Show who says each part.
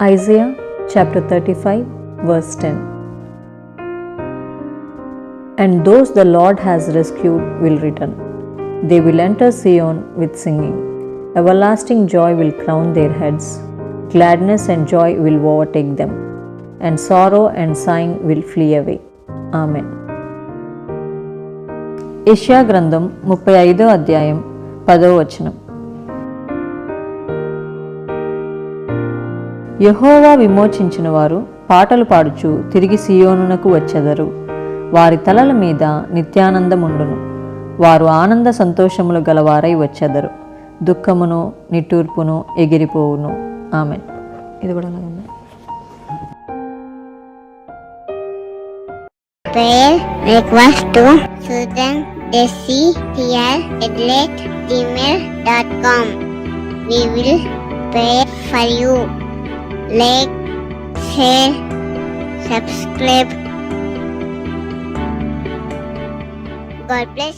Speaker 1: Isaiah chapter 35 verse 10. And those the Lord has rescued will return. They will enter Zion with singing. Everlasting joy will crown their heads. Gladness and joy will overtake them, and sorrow and sighing will flee away. Amen. యెషయా గ్రంథం 35వ అధ్యాయం 10వ వచనం. యెహోవా విమోచించిన వారు పాటలు పాడుచు తిరిగి సియోనునకు వచ్చెదరు. వారి తలల మీద నిత్యానందముండును. వారు ఆనంద సంతోషములు గలవారై వచ్చెదరు. దుఃఖమును నిట్టూర్పును ఎగిరిపోవును. ఆమెన్. ఇది కూడా అలాగే ఉంది.
Speaker 2: Prayer request to susan.desi@gmail.com. We will pray for you. Like, share, subscribe. God bless.